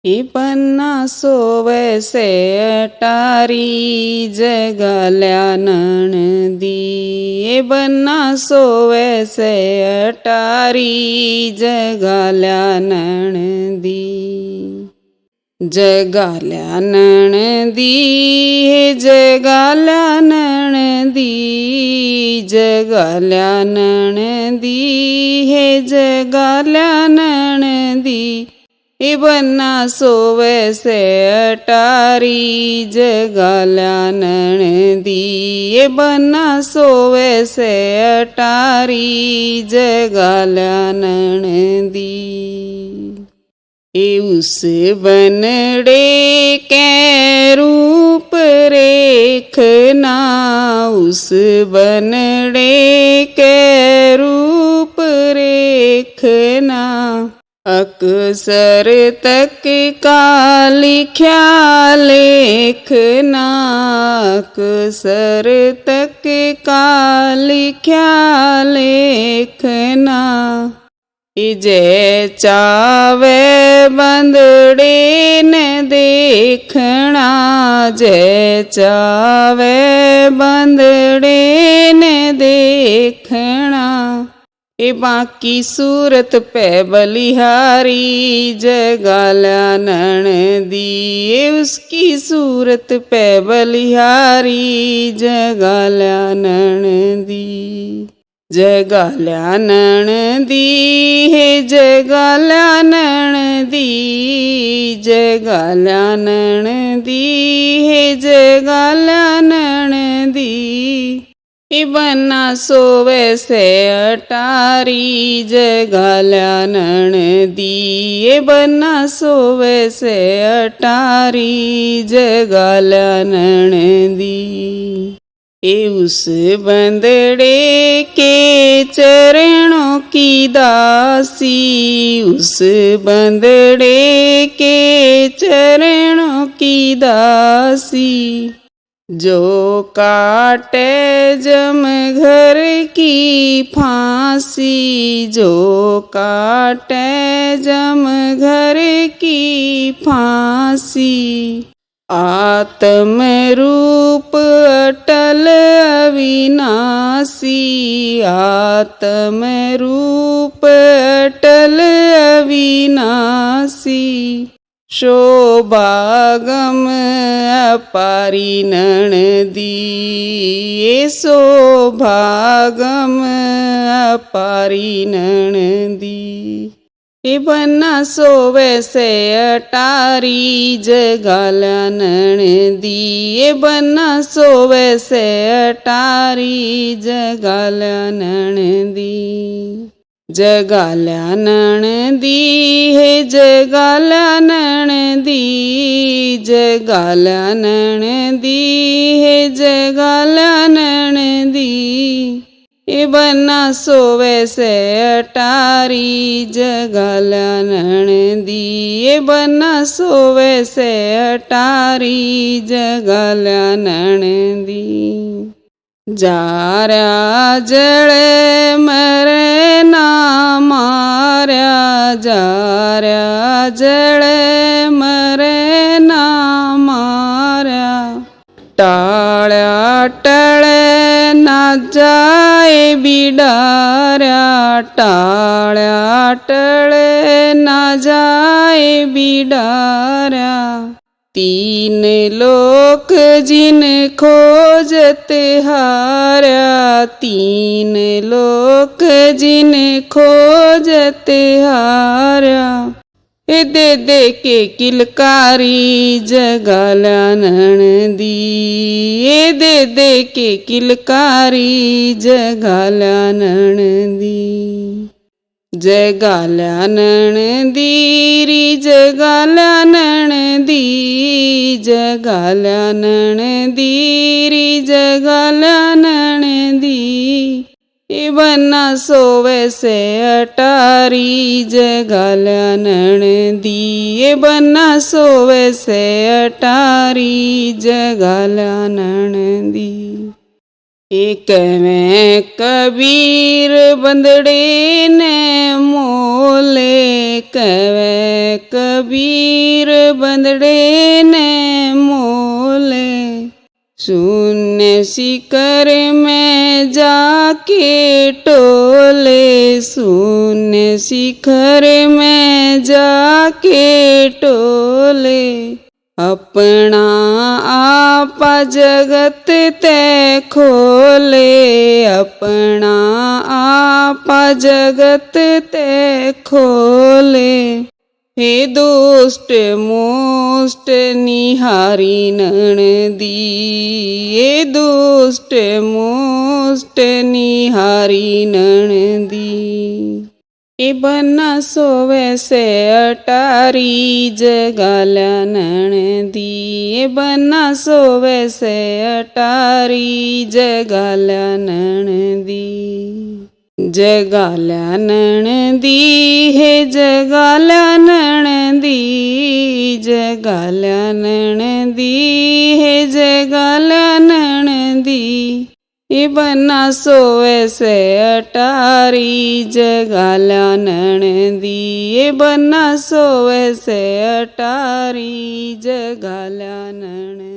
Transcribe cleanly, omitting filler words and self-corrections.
ही बन्ना सोवे से अटारी जगाल्या नणदी। हे बन्ना सोवे से अटारी जगाल्या नणदी। जगाल्या नणदी हे जगाल्या नणदी। जगाल्या नणदी हे जगाल्या नणदी। हे बन्ना सोवे से अटारी जगाल्या नणदी। हे बन्ना सोवे से अटारी जगाल्या नणदी। उस बनड़े के रूप रेखना। उस बनड़े के रूप रेखना। अक्सर तक का लिख्या लेखना। अक्सर तक का लिख्या लेखना। जे चावे बंदड़े ने देखना। जे चावे बंदड़े ने देखना। बाकी सूरत पे बलिहारी जगाल्या नणदी। उसकी सूरत पे बलिहारी जगाल्या नणदी। जगाल्या नणदी हे जगाल्या नणदी। जगाल्या नणदी हे जगाल्या नणदी। हे बन्ना सोवे से अटारी जगाल्या नणदी। हे बन्ना सोवे से अटारी जगाल्या नणदी। उस बंदड़े के चरणों की दासी। उस बंदड़े के चरणों की दासी। जो काटे जम घर की फांसी। जो काटे जम घर की फांसी। आत्म रूप अटल अविनाशी। आत्म रूप अटल अविनाशी। शोभागम अपारी नणदी। शोभागम अपारी नणदी। हे बन्ना सोवे से अटारी जगाल्या नणदी। हे बन्ना सोवे से अटारी जगाल्या नणदी। जगाल्या नणदी हे जगाल्या नणदी। जगाल्या नणदी हे जगाल्या नणदी। हे बन्ना सोवे से अटारी जगाल्या नणदी। हे बन्ना सोवे से अटारी जगाल्या नणदी। जार्या जळे मरे ना मार्या। जार्या जळे मरे ना मार्या। टाळ्या टळे ना जाय बिडार्या। टाळ्या टळे ना जाय बिडार्या। तीन लोक जिन खोजत हार्या। तीन लोक जिन खोजत हार्या। दे दे के किलकारी जगाल्या नणदी। दे दे के किलकारी जगाल्या नणदी। जगाल्या नणदी री जगाल्या नणदी। जगाल्या नणदी री जगाल्या नणदी। हे बन्ना सोवे से अटारी जगाल्या नणदी। हे बन्ना सोवे से अटारी जगाल्या नणदी। कहवें कबीर बंदड़े ने मोले, कहवें कबीर बंदड़े ने मोले। शून्य शिखर में जाके टोले, शून्य शिखर में जाके टोले। अपना आपा जगत ते खोले, अपना आपा जगत ते खोले। हे दुष्ट मोष्ट निहारी ननदी, हे दुष्ट मोष्ट निहारी ननदी। ए बना सोवे से अटारी जगाल्या ननदी, ए बना सोवे से अटारी जगाल्या ननदी। जगाल्या ननदी, हे जगाल्या ननदी, जगाल्या ननदी, हे जगाल्या ननदी। ए बना सोवे से अटारी जगाल्या ननदी, ए बना सोवे से अटारी जगाल्या ननदी।